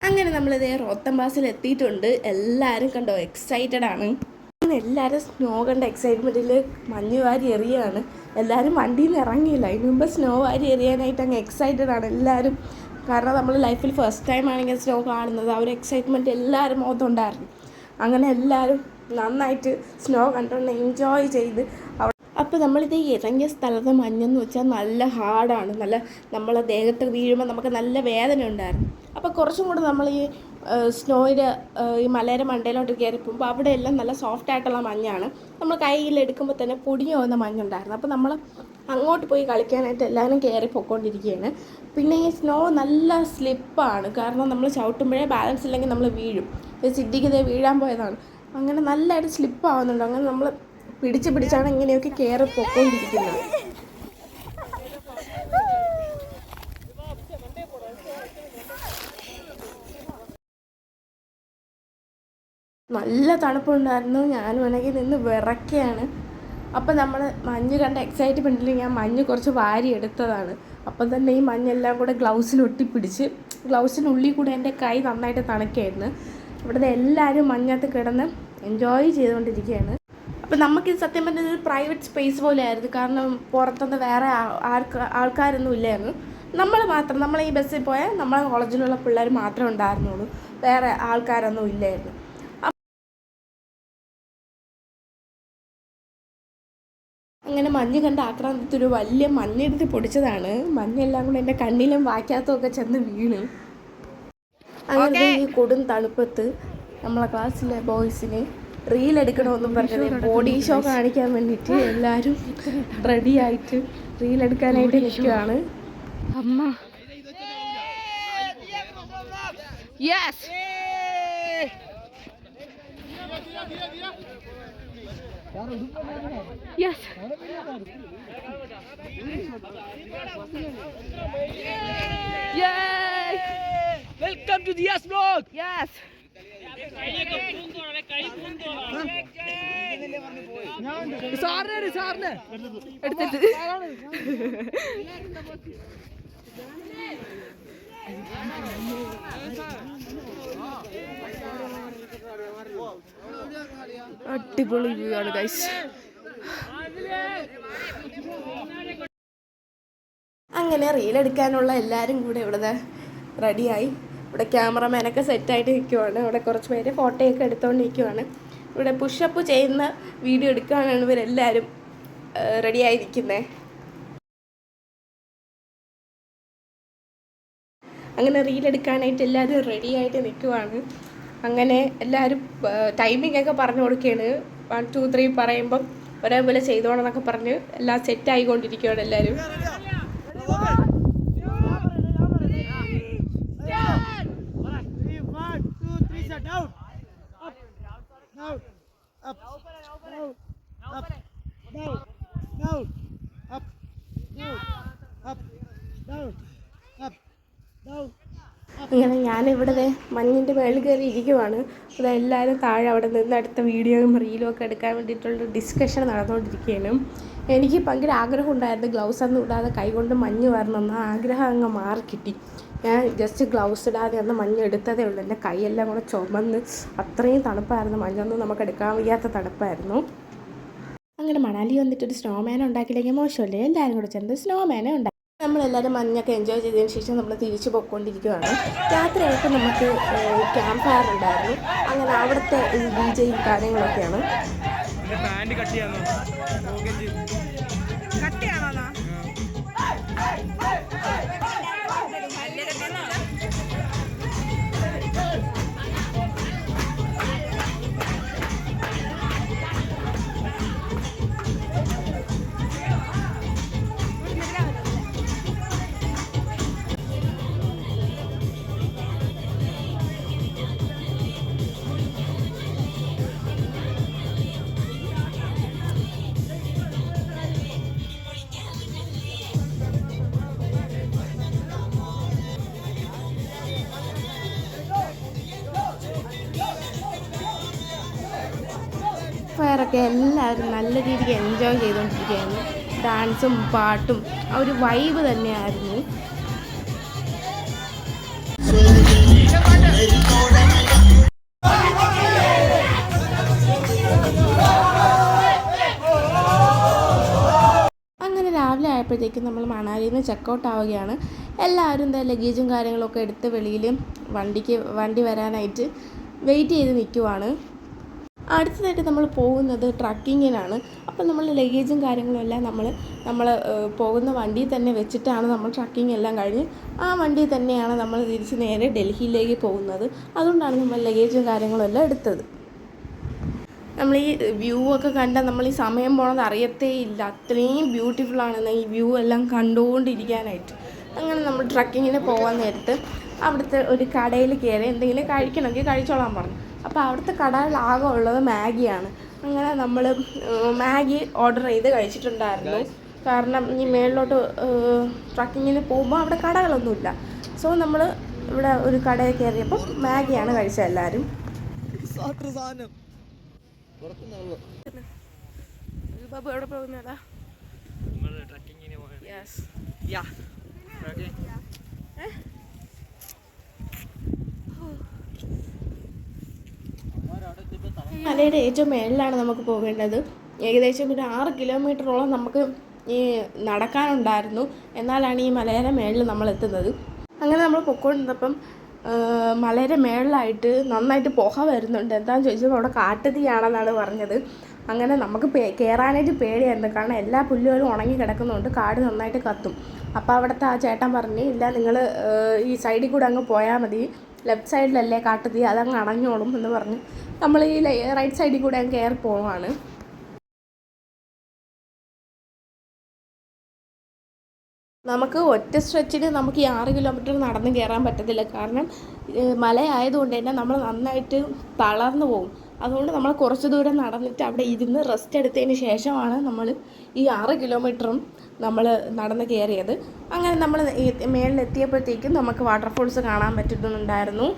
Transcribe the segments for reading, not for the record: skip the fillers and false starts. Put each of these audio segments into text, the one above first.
അങ്ങനെ നമ്മളിതേ റോത്തംബാസിൽ എത്തിയിട്ടുണ്ട്. എല്ലാവരും കണ്ടോ എക്സൈറ്റഡ് ആണ്. എല്ലാവരും സ്നോ കണ്ട എക്സൈറ്റ്മെൻറ്റിൽ മഞ്ഞ് വാരി എറിയാണ്. എല്ലാവരും വണ്ടിയിൽ നിന്ന് ഇറങ്ങിയില്ല, അതിന് മുമ്പ് സ്നോ വാരി എറിയാനായിട്ട് അങ്ങ് എക്സൈറ്റഡ് ആണ് എല്ലാവരും. കാരണം നമ്മൾ ലൈഫിൽ ഫസ്റ്റ് ടൈം ആണെങ്കിൽ സ്നോ കാണുന്നത്, ആ ഒരു എക്സൈറ്റ്മെൻറ്റ് എല്ലാവരും മുഖത്തുണ്ടായിരുന്നു. അങ്ങനെ എല്ലാവരും നന്നായിട്ട് സ്നോ കണ്ടുകൊണ്ട് എൻജോയ് ചെയ്ത്. അപ്പോൾ നമ്മളിത് ഇറങ്ങിയ സ്ഥലത്ത് മഞ്ഞെന്ന് വെച്ചാൽ നല്ല ഹാർഡാണ്, നല്ല നമ്മളെ ദേഹത്ത് വീഴുമ്പോൾ നമുക്ക് നല്ല വേദന ഉണ്ടായിരുന്നു. അപ്പോൾ കുറച്ചും കൂടെ നമ്മൾ ഈ സ്നോയുടെ ഈ മലയുടെ മണ്ടയിലോട്ട് കയറിപ്പോകുമ്പോൾ അവിടെയെല്ലാം നല്ല സോഫ്റ്റ് ആയിട്ടുള്ള മഞ്ഞാണ്. നമ്മൾ കയ്യിലെടുക്കുമ്പോൾ തന്നെ പൊടിഞ്ഞു പോകുന്ന മഞ്ഞുണ്ടായിരുന്നു. അപ്പോൾ നമ്മൾ അങ്ങോട്ട് പോയി കളിക്കാനായിട്ട് എല്ലാവരും കയറി പൊയ്ക്കൊണ്ടിരിക്കുകയാണ്. പിന്നെ ഈ സ്നോ നല്ല സ്ലിപ്പാണ്, കാരണം നമ്മൾ ചവിട്ടുമ്പോഴേ ബാലൻസ് ഇല്ലെങ്കിൽ നമ്മൾ വീഴും. സിദ്ധിക്ക് ഇതേ വീഴാൻ പോയതാണ്, അങ്ങനെ നല്ലതായിട്ട് സ്ലിപ്പാവുന്നുണ്ട്. അങ്ങനെ നമ്മൾ പിടിച്ചാണ് ഇങ്ങനെയൊക്കെ കയറി പൊയ്ക്കൊണ്ടിരിക്കുന്നത്. നല്ല തണുപ്പുണ്ടായിരുന്നു, ഞാൻ വേണമെങ്കിൽ നിന്ന് വിറയ്ക്കുകയാണ്. അപ്പം നമ്മൾ മഞ്ഞ് കണ്ട എക്സൈറ്റ്മെൻറ്റിൽ ഞാൻ മഞ്ഞ് കുറച്ച് വാരി എടുത്തതാണ്. അപ്പം തന്നെ ഈ മഞ്ഞെല്ലാം കൂടെ ഗ്ലൗസിലൊട്ടിപ്പിടിച്ച് ഗ്ലൗസിനുള്ളിൽ കൂടെ എൻ്റെ കൈ നന്നായിട്ട് തണുക്കായിരുന്നു. ഇവിടുത്തെ എല്ലാവരും മഞ്ഞത്ത് കിടന്ന് എൻജോയ് ചെയ്തുകൊണ്ടിരിക്കുകയാണ്. അപ്പം നമുക്കിത് സത്യം പറഞ്ഞാൽ ഒരു പ്രൈവറ്റ് സ്പേസ് പോലെ ആയിരുന്നു, കാരണം പുറത്തുനിന്ന് വേറെ ആൾക്കാരൊന്നും ഇല്ലായിരുന്നു. നമ്മൾ ഈ ബസ്സിൽ പോയാൽ നമ്മളെ കോളേജിലുള്ള പിള്ളേർ മാത്രമേ ഉണ്ടായിരുന്നുള്ളൂ, വേറെ ആൾക്കാരൊന്നും ഇല്ലായിരുന്നു. അങ്ങനെ മഞ്ഞ് കണ്ട ആക്രാന്തത്തിൽ വലിയ മഞ്ഞെടുത്ത് പൊടിച്ചതാണ്. മഞ്ഞെല്ലാം കൂടെ എൻ്റെ കണ്ണിലും വായ്ക്കകത്തുമൊക്കെ ചെന്ന് വീണു. അങ്ങനെ ഈ കൊടും തണുപ്പത്ത് നമ്മളെ ക്ലാസ്സിലെ ബോയ്സിന് റീലെടുക്കണമെന്നും പറഞ്ഞത് ബോഡി ഷോ കാണിക്കാൻ വേണ്ടിയിട്ട് എല്ലാവരും റെഡി ആയിട്ട് റീലെടുക്കാനായിട്ട് നിൽക്കുകയാണ്. അമ്മ yes Yes. Yay! Welcome to the Yes Vlog. Yes. സാറിന് എടുത്തിട്ട് അടിപൊളി വ്യൂ ആണ് ഗൈസ്. അങ്ങനെ റീലെടുക്കാനുള്ള എല്ലാവരും കൂടെ ഇവിടെ റെഡിയായി. ഇവിടെ ക്യാമറമാനൊക്കെ സെറ്റായിട്ട് നിൽക്കുവാണ്. ഇവിടെ കുറച്ച് പേര് ഫോട്ടോയൊക്കെ എടുത്തുകൊണ്ട് നിൽക്കുവാണ്. ഇവിടെ പുഷപ്പ് ചെയ്യുന്ന വീഡിയോ എടുക്കാനാണ് ഇവരെല്ലാവരും റെഡിയായി നിൽക്കുന്നത്. അങ്ങനെ റീലെടുക്കാനായിട്ട് എല്ലാവരും റെഡിയായിട്ട് നിൽക്കുവാണ്. അങ്ങനെ എല്ലാവരും ടൈമിംഗ് ഒക്കെ പറഞ്ഞു കൊടുക്കുകയാണ്. 1 2 3 പറയുമ്പം ഒരേപോലെ ചെയ്തോണം എന്നൊക്കെ പറഞ്ഞ് എല്ലാം സെറ്റായിക്കൊണ്ടിരിക്കുകയാണ് എല്ലാവരും. അങ്ങനെ ഞാനിവിടെ മഞ്ഞിൻ്റെ മേളിൽ കയറി ഇരിക്കുവാണ്. അതെല്ലാവരും താഴെ അവിടെ നിന്ന് അടുത്ത വീഡിയോയും റീലും ഒക്കെ എടുക്കാൻ വേണ്ടിയിട്ടുള്ള ഡിസ്കഷൻ നടന്നുകൊണ്ടിരിക്കുകയാണ്. എനിക്ക് ഭയങ്കര ആഗ്രഹം ഉണ്ടായിരുന്നു ഗ്ലൗസ് ഒന്നും ഇടാതെ കൈകൊണ്ട് മഞ്ഞ് വരണമെന്ന്. ആഗ്രഹം അങ്ങ് മാറിക്കിട്ടി. ഞാൻ ജസ്റ്റ് ഗ്ലൗസ് ഇടാതെ അന്ന് മഞ്ഞ് എടുത്തതേ ഉള്ളൂ. എൻ്റെ കൈയെല്ലാം കൂടെ ചുമന്ന് അത്രയും തണുപ്പായിരുന്നു. മഞ്ഞൊന്നും നമുക്ക് എടുക്കാൻ വയ്യാത്ത തണുപ്പായിരുന്നു. അങ്ങനെ മണാലി വന്നിട്ടൊരു സ്നോമാൻ ഉണ്ടാക്കിയില്ലെങ്കിൽ മോശമല്ലേ, എല്ലാവരും കൂടെ ചേർന്ന് സ്നോമാനെ ഉണ്ടാക്കി. നമ്മളെല്ലാവരും മഞ്ഞൊക്കെ എൻജോയ് ചെയ്തതിന് ശേഷം നമ്മൾ തിരിച്ചു പോയിക്കൊണ്ടിരിക്കുകയാണ്. രാത്രിയായപ്പോൾ നമുക്ക് ക്യാമ്പ് ഫയർ ഉണ്ടായിരുന്നു. അങ്ങനെ അവിടുത്തെ DJ കാര്യങ്ങളൊക്കെയാണ്. ഫയറൊക്കെ എല്ലാവരും നല്ല രീതിക്ക് എൻജോയ് ചെയ്തുകൊണ്ടിരിക്കുകയായിരുന്നു. ഡാൻസും പാട്ടും ആ ഒരു വൈബ് തന്നെയായിരുന്നു. അങ്ങനെ രാവിലെ ആയപ്പോഴത്തേക്കും നമ്മൾ മണാലിയിൽ നിന്ന് ചെക്കൗട്ട് ആവുകയാണ്. എല്ലാവരും എന്താ ലഗേജും കാര്യങ്ങളൊക്കെ എടുത്ത് വെളിയിൽ വണ്ടി വരാനായിട്ട് വെയിറ്റ് ചെയ്ത് നിൽക്കുവാണ്. അടുത്തതായിട്ട് നമ്മൾ പോകുന്നത് ട്രക്കിങ്ങിനാണ്. അപ്പോൾ നമ്മൾ ലഗേജും കാര്യങ്ങളും എല്ലാം നമ്മൾ പോകുന്ന വണ്ടിയിൽ തന്നെ വെച്ചിട്ടാണ് നമ്മൾ ട്രക്കിംഗ് എല്ലാം കഴിഞ്ഞ് ആ വണ്ടിയിൽ തന്നെയാണ് നമ്മൾ തിരിച്ച് നേരെ ഡൽഹിയിലേക്ക് പോകുന്നത്. അതുകൊണ്ടാണ് നമ്മൾ ലഗേജും കാര്യങ്ങളും എല്ലാം എടുത്തത്. നമ്മൾ ഈ വ്യൂ ഒക്കെ കണ്ടാൽ നമ്മൾ ഈ സമയം പോണത് അറിയത്തേ ഇല്ല. അത്രയും ബ്യൂട്ടിഫുള്ളാണ് ഈ വ്യൂ എല്ലാം കണ്ടുകൊണ്ടിരിക്കാനായിട്ട്. അങ്ങനെ നമ്മൾ ട്രക്കിങ്ങിന് പോകാൻ നേരത്ത് അവിടുത്തെ ഒരു കടയിൽ കയറി എന്തെങ്കിലും കഴിക്കണമെങ്കിൽ കഴിച്ചോളാൻ പറഞ്ഞു. അപ്പോൾ അവിടുത്തെ കടകളിലാകെ ഉള്ളത് മാഗിയാണ്. അങ്ങനെ നമ്മൾ മാഗി ഓർഡർ ചെയ്ത് കഴിച്ചിട്ടുണ്ടായിരുന്നു. കാരണം ഈ മേളിലോട്ട് ട്രക്കിങ്ങിന് പോകുമ്പോൾ അവിടെ കടകളൊന്നുമില്ല. സോ നമ്മൾ ഇവിടെ ഒരു കടയിൽ കയറിയപ്പോൾ മാഗിയാണ് കഴിച്ചത് എല്ലാവരും. ബാബു എവിടെ പോകുന്നതാ? മലയുടെ ഏറ്റവും മേളിലാണ് നമുക്ക് പോകേണ്ടത്. ഏകദേശം ഒരു 6 കിലോമീറ്ററോളം നമുക്ക് ഈ നടക്കാനുണ്ടായിരുന്നു. എന്നാലാണ് ഈ മലയുടെ മേളിൽ നമ്മൾ എത്തുന്നത്. അങ്ങനെ നമ്മൾ പൊയ്ക്കൊണ്ടിരുന്നപ്പം മലയുടെ മേളിലായിട്ട് നന്നായിട്ട് പുക വരുന്നുണ്ട്. എന്താണെന്ന് ചോദിച്ചപ്പോൾ അവിടെ കാട്ടുതീയാണെന്നാണ് പറഞ്ഞത്. അങ്ങനെ നമുക്ക് കയറാനായിട്ട് പേടിയായിരുന്നു. കാരണം എല്ലാ പുല്ലുകളും ഉണങ്ങി കിടക്കുന്നുണ്ട്, കാട് നന്നായിട്ട് കത്തും. അപ്പോൾ അവിടുത്തെ ആ ചേട്ടൻ പറഞ്ഞു, ഇല്ല നിങ്ങൾ ഈ സൈഡിൽ കൂടെ അങ്ങ് പോയാൽ മതി, ലെഫ്റ്റ് സൈഡിലല്ലേ കാട്ടുതീ, അതങ്ങ് അണഞ്ഞോളും എന്ന് പറഞ്ഞ് നമ്മൾ ഈ റൈറ്റ് സൈഡിൽ കൂടെ അങ്ങ് കയറി പോവാണ്. നമുക്ക് ഒറ്റ സ്ട്രെച്ചിന് നമുക്ക് ഈ 6 കിലോമീറ്റർ നടന്ന് കയറാൻ പറ്റത്തില്ല. കാരണം മലയായതുകൊണ്ട് തന്നെ നമ്മൾ നന്നായിട്ട് തളർന്നു പോകും. അതുകൊണ്ട് നമ്മൾ കുറച്ച് ദൂരം നടന്നിട്ട് അവിടെ ഇരുന്ന് റെസ്റ്റ് എടുത്തതിന് ശേഷമാണ് നമ്മൾ ഈ 6 കിലോമീറ്ററും നമ്മൾ നടന്ന് കയറിയത്. അങ്ങനെ നമ്മൾ മേളിലെത്തിയപ്പോഴത്തേക്കും നമുക്ക് വാട്ടർഫോൾസ് കാണാൻ പറ്റുന്നുണ്ടായിരുന്നു.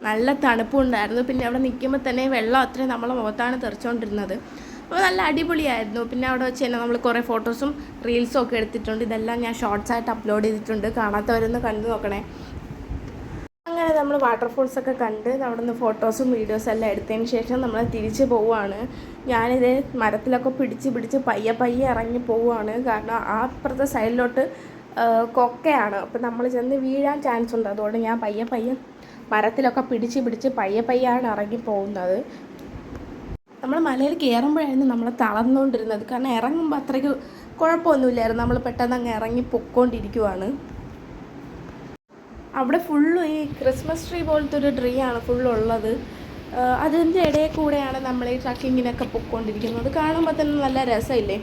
നല്ല തണുപ്പുണ്ടായിരുന്നു. പിന്നെ അവിടെ നിൽക്കുമ്പോൾ തന്നെ വെള്ളം അത്രയും നമ്മളെ മുഖത്താണ് തെറിച്ചുകൊണ്ടിരുന്നത്. അപ്പോൾ നല്ല അടിപൊളിയായിരുന്നു. പിന്നെ അവിടെ വെച്ച് തന്നെ നമ്മൾ കുറേ ഫോട്ടോസും റീൽസും ഒക്കെ എടുത്തിട്ടുണ്ട്. ഇതെല്ലാം ഞാൻ ഷോർട്സായിട്ട് അപ്ലോഡ് ചെയ്തിട്ടുണ്ട്. കാണാത്തവരൊന്ന് കണ്ടു നോക്കണേ. അങ്ങനെ നമ്മൾ വാട്ടർഫോൾസൊക്കെ കണ്ട് അവിടെ നിന്ന് ഫോട്ടോസും വീഡിയോസും എല്ലാം എടുത്തതിന് ശേഷം നമ്മൾ തിരിച്ച് പോവുകയാണ്. ഞാനിത് മരത്തിലൊക്കെ പിടിച്ച് പയ്യെ ഇറങ്ങി പോവുകയാണ്. കാരണം ആ അപ്പുറത്തെ സൈഡിലോട്ട് കൊക്കയാണ്. അപ്പോൾ നമ്മൾ ചെന്ന് വീഴാൻ ചാൻസ് ഉണ്ട്. അതുകൊണ്ട് ഞാൻ പയ്യെ മരത്തിലൊക്കെ പിടിച്ച് പയ്യാണ് ഇറങ്ങി പോകുന്നത്. നമ്മൾ മലയിൽ കയറുമ്പോഴായിരുന്നു നമ്മൾ തളർന്നുകൊണ്ടിരുന്നത്. കാരണം ഇറങ്ങുമ്പോൾ അത്രയ്ക്ക് കുഴപ്പമൊന്നുമില്ലായിരുന്നു. നമ്മൾ പെട്ടെന്ന് അങ്ങ് ഇറങ്ങി പൊയ്ക്കൊണ്ടിരിക്കുവാണ്. അവിടെ ഫുള്ളും ഈ ക്രിസ്മസ് ട്രീ പോലത്തെ ഒരു ട്രീ ആണ് ഫുള്ളുള്ളത്. അതിൻ്റെ ഇടയിൽ കൂടെയാണ് നമ്മൾ ഈ ട്രക്കിങ്ങിനൊക്കെ പൊയ്ക്കൊണ്ടിരിക്കുന്നത്. കാണുമ്പോൾ തന്നെ നല്ല രസമില്ലേ?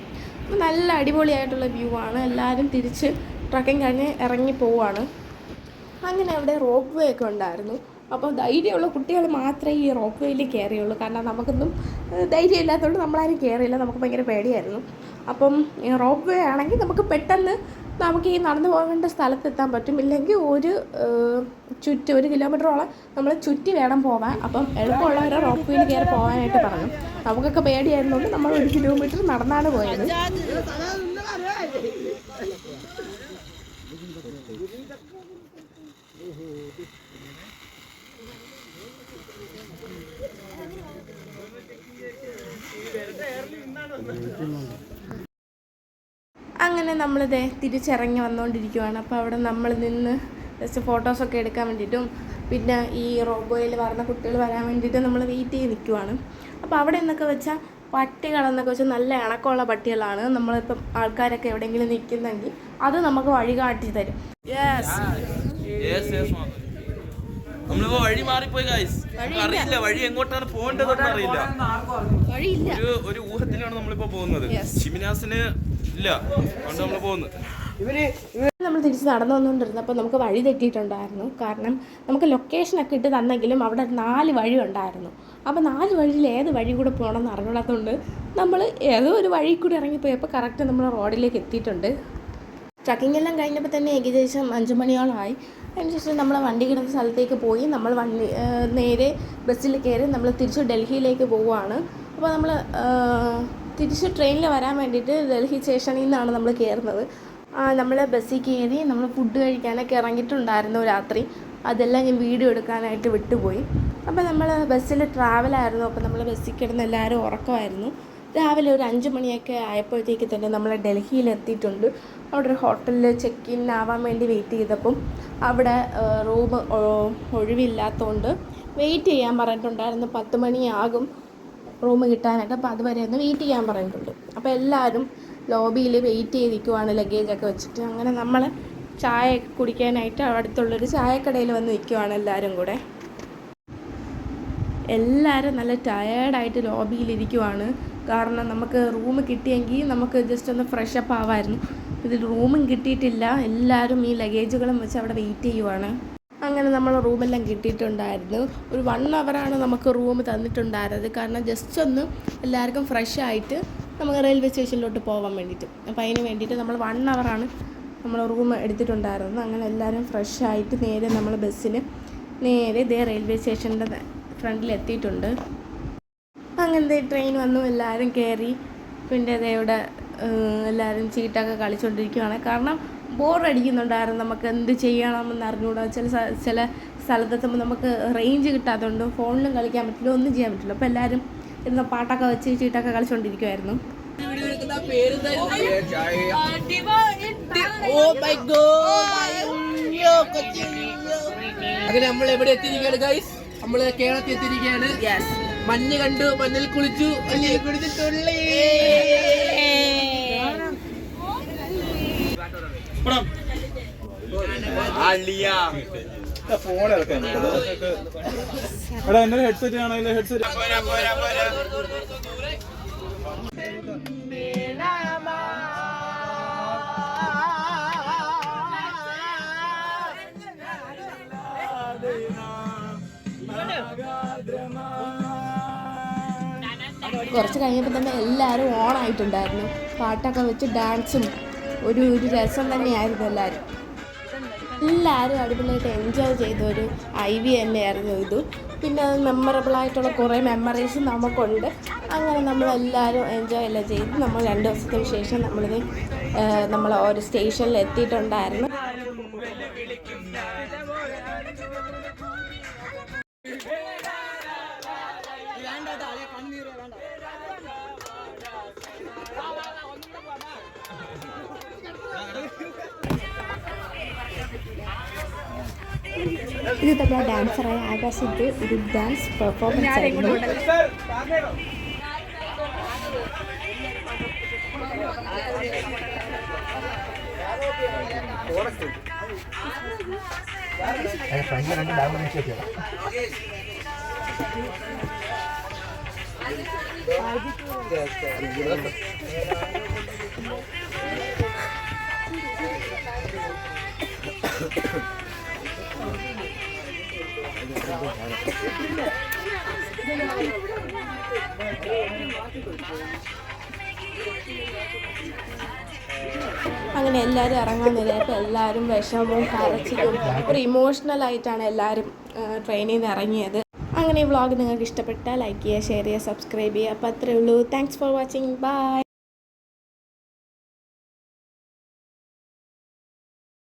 നല്ല അടിപൊളിയായിട്ടുള്ള വ്യൂ ആണ്. എല്ലാവരും തിരിച്ച് ട്രക്കിങ് കഴിഞ്ഞ് ഇറങ്ങി പോവുകയാണ്. അങ്ങനെ അവിടെ റോപ്പ് വേ ഒക്കെ ഉണ്ടായിരുന്നു. അപ്പോൾ ധൈര്യമുള്ള കുട്ടികൾ മാത്രമേ ഈ റോപ്പ് വേയിൽ കയറിയുള്ളൂ. കാരണം നമുക്കൊന്നും ധൈര്യം ഇല്ലാത്തതുകൊണ്ട് നമ്മളാരും കയറിയില്ല. നമുക്ക് ഭയങ്കര പേടിയായിരുന്നു. അപ്പം റോപ്പ് വേ ആണെങ്കിൽ നമുക്ക് പെട്ടെന്ന് നമുക്ക് ഈ നടന്നു പോകേണ്ട സ്ഥലത്തെത്താൻ പറ്റും. ഇല്ലെങ്കിൽ 1 കിലോമീറ്ററോളം നമ്മൾ ചുറ്റി വേണം പോകാൻ. അപ്പം എളുപ്പമുള്ളവരെ റോപ്പ് വേയിൽ കയറി പോകാനായിട്ട് പറഞ്ഞു. നമുക്കൊക്കെ പേടിയായിരുന്നുകൊണ്ട് നമ്മൾ 1 കിലോമീറ്റർ നടന്നാണ് പോയത്. അങ്ങനെ നമ്മളിത് തിരിച്ചിറങ്ങി വന്നുകൊണ്ടിരിക്കുകയാണ്. അപ്പോൾ അവിടെ നമ്മൾ നിന്ന് ജസ്റ്റ് ഫോട്ടോസൊക്കെ എടുക്കാൻ വേണ്ടിയിട്ടും പിന്നെ ഈ റോബോയിൽ വരുന്ന കുട്ടികൾ വരാൻ വേണ്ടിയിട്ട് നമ്മൾ വെയിറ്റ് ചെയ്ത് നിൽക്കുവാണ്. അപ്പോൾ അവിടെ എന്നൊക്കെ വെച്ചാൽ പട്ടികളെന്നൊക്കെ വെച്ചാൽ നല്ല ഇണക്കമുള്ള പട്ടികളാണ്. നമ്മളിപ്പം ആൾക്കാരൊക്കെ എവിടെയെങ്കിലും നിൽക്കുന്നെങ്കിൽ അത് നമുക്ക് വഴി കാട്ടി തരും. നമ്മളിപ്പോ വഴി മാറിപ്പോയി ഗൈസ്. അറിയില്ല വഴി എങ്ങോട്ടാണ് പോകേണ്ടതെന്ന് അറിയില്ല. ഒരു ഊഹത്തിലാണ് നമ്മളിപ്പോ പോകുന്നത്. ഷിമിനാസിന് ഇല്ല, അതുകൊണ്ട് നമ്മൾ പോകുന്നത്. നമ്മൾ തിരിച്ച് നടന്നു വന്നുകൊണ്ടിരുന്നപ്പോൾ നമുക്ക് വഴി തെറ്റിയിട്ടുണ്ടായിരുന്നു. കാരണം നമുക്ക് ലൊക്കേഷനൊക്കെ ഇട്ട് തന്നെങ്കിലും അവിടെ 4 വഴി ഉണ്ടായിരുന്നു. അപ്പോൾ 4 വഴിയിൽ ഏത് വഴി കൂടെ പോകണമെന്ന് അറിഞ്ഞുകൂടാത്തതുകൊണ്ട് നമ്മൾ ഏതോ ഒരു വഴി കൂടി ഇറങ്ങിപ്പോയപ്പോൾ കറക്റ്റ് നമ്മൾ റോഡിലേക്ക് എത്തിയിട്ടുണ്ട്. ട്രക്കിംഗ് എല്ലാം കഴിഞ്ഞപ്പോൾ തന്നെ ഏകദേശം 5 മണിയോളമായി. അതിനുശേഷം നമ്മൾ വണ്ടി കിടന്ന സ്ഥലത്തേക്ക് പോയി നമ്മൾ നേരെ ബസ്സിൽ കയറി നമ്മൾ തിരിച്ച് ഡൽഹിയിലേക്ക് പോവുകയാണ്. അപ്പോൾ നമ്മൾ തിരിച്ച് ട്രെയിനിൽ വരാൻ വേണ്ടിയിട്ട് ഡൽഹി സ്റ്റേഷനിൽ നിന്നാണ് നമ്മൾ കയറുന്നത്. നമ്മൾ ബസ്സിൽ കയറി നമ്മൾ ഫുഡ് കഴിക്കാനൊക്കെ ഇറങ്ങിയിട്ടുണ്ടായിരുന്നു രാത്രി. അതെല്ലാം ഞാൻ വീഡിയോ എടുക്കാനായിട്ട് വിട്ടുപോയി. അപ്പോൾ നമ്മൾ ബസ്സിൽ ട്രാവലായിരുന്നു. അപ്പോൾ നമ്മൾ ബസ്സിൽ കിടന്ന് എല്ലാവരും ഉറക്കമായിരുന്നു. രാവിലെ ഒരു 5 മണിയൊക്കെ ആയപ്പോഴത്തേക്ക് തന്നെ നമ്മൾ ഡൽഹിയിൽ എത്തിയിട്ടുണ്ട്. അവിടെ ഒരു ഹോട്ടലിൽ ചെക്ക് ഇൻ ആവാൻ വേണ്ടി വെയിറ്റ് ചെയ്തപ്പം അവിടെ റൂം ഒഴിവില്ലാത്തതുകൊണ്ട് വെയിറ്റ് ചെയ്യാൻ പറഞ്ഞിട്ടുണ്ടായിരുന്നു. 10 മണിയാകും റൂം കിട്ടാനായിട്ട്. അപ്പോൾ അതുവരെ ഒന്ന് വെയിറ്റ് ചെയ്യാൻ പറഞ്ഞിട്ടുണ്ട്. അപ്പോൾ എല്ലാവരും ലോബിയിൽ വെയിറ്റ് ചെയ്തിരിക്കുവാണ് ലഗേജൊക്കെ വെച്ചിട്ട്. അങ്ങനെ നമ്മൾ ചായ കുടിക്കാനായിട്ട് അടുത്തുള്ളൊരു ചായക്കടയിൽ വന്ന് നിൽക്കുവാണ് എല്ലാവരും കൂടെ. എല്ലാവരും നല്ല ടയേർഡായിട്ട് ലോബിയിലിരിക്കുവാണ്. കാരണം നമുക്ക് റൂം കിട്ടിയെങ്കിൽ നമുക്ക് ജസ്റ്റ് ഒന്ന് ഫ്രഷപ്പ് ആവാമായിരുന്നു. ഇതിൽ റൂമും കിട്ടിയിട്ടില്ല. എല്ലാവരും ഈ ലഗേജുകളും വെച്ച് അവിടെ വെയിറ്റ് ചെയ്യുവാണ്. അങ്ങനെ നമ്മൾ റൂമെല്ലാം കിട്ടിയിട്ടുണ്ടായിരുന്നു. ഒരു 1 ഹവറാണ് നമുക്ക് റൂം തന്നിട്ടുണ്ടായിരുന്നത്. കാരണം ജസ്റ്റ് ഒന്ന് എല്ലാവർക്കും ഫ്രഷ് ആയിട്ട് നമുക്ക് റെയിൽവേ സ്റ്റേഷനിലോട്ട് പോകാൻ വേണ്ടിയിട്ട്. അപ്പോൾ അതിന് വേണ്ടിയിട്ട് നമ്മൾ 1 ഹവറാണ് നമ്മൾ റൂം എടുത്തിട്ടുണ്ടായിരുന്നത്. അങ്ങനെ എല്ലാവരും ഫ്രഷ് ആയിട്ട് നേരെ നമ്മൾ ബസ്സിന് നേരെ ഇതേ റെയിൽവേ സ്റ്റേഷൻ്റെ ഫ്രണ്ടിൽ എത്തിയിട്ടുണ്ട്. അങ്ങനത്തെ ട്രെയിൻ വന്നു, എല്ലാവരും കയറി. പിന്നെ ഇവിടെ എല്ലാവരും ചീട്ടൊക്കെ കളിച്ചുകൊണ്ടിരിക്കുകയാണ്. കാരണം ബോറടിക്കുന്നുണ്ടായിരുന്നു. നമുക്ക് എന്ത് ചെയ്യണമെന്ന് അറിഞ്ഞുകൂടാ. ചില സ്ഥലത്തെത്തുമ്പോൾ നമുക്ക് റേഞ്ച് കിട്ടാത്തതുകൊണ്ട് ഫോണിലും കളിക്കാൻ പറ്റില്ല, ഒന്നും ചെയ്യാൻ പറ്റില്ല. അപ്പോൾ എല്ലാവരും ഇരുന്ന് പാട്ടൊക്കെ വെച്ച് ചീട്ടൊക്കെ കളിച്ചുകൊണ്ടിരിക്കുമായിരുന്നു. അങ്ങനെ നമ്മൾ എവിടെ എത്തിയിരിക്കുകയാണ് ഗൈസ്? നമ്മള് കേരളത്തിൽ എത്തിയിരിക്കുകയാണ്. മഞ്ഞ് കണ്ടു, മഞ്ഞിൽ കുളിച്ചു, മഞ്ഞിൽ കുളിച്ചിട്ടുള്ളേ. എന്റെ ഹെഡ്സെറ്റ് ആണല്ലോ. ഹെഡ്സെറ്റ് കുറച്ച് കഴിഞ്ഞപ്പോൾ തന്നെ എല്ലാവരും ഓണായിട്ടുണ്ടായിരുന്നു. പാട്ടൊക്കെ വെച്ച് ഡാൻസും ഒരു രസം തന്നെയായിരുന്നു. എല്ലാവരും അടിപൊളിയായിട്ട് എൻജോയ് ചെയ്ത ഒരു IV തന്നെയായിരുന്നു ഇത്. പിന്നെ അത് മെമ്മറബിളായിട്ടുള്ള കുറേ മെമ്മറീസ് നമുക്കുണ്ട്. അങ്ങനെ നമ്മളെല്ലാവരും എൻജോയ് എല്ലാം ചെയ്ത് നമ്മൾ 2 ദിവസത്തിന് ശേഷം നമ്മൾ ഒരു സ്റ്റേഷനിൽ എത്തിയിട്ടുണ്ടായിരുന്നു. ഇത് നമ്മുടെ ഡാൻസറായ ആകാശത്ത് ഒരു ഡാൻസ് പെർഫോമൻസ് ആയിരുന്നു. അങ്ങനെ എല്ലാവരും ഇറങ്ങാൻ നേരപ്പോൾ എല്ലാവരും വിഷമവും കരച്ചിലും ഒരു ഇമോഷണലായിട്ടാണ് എല്ലാവരും ട്രെയിനിൽ നിന്ന് ഇറങ്ങിയത്. അങ്ങനെ ഈ വ്ളോഗ് നിങ്ങൾക്ക് ഇഷ്ടപ്പെട്ടാൽ ലൈക്ക് ചെയ്യുക, ഷെയർ ചെയ്യുക, സബ്സ്ക്രൈബ് ചെയ്യുക. അപ്പോൾ അത്രയേ ഉള്ളൂ. Thanks for watching. ബൈ.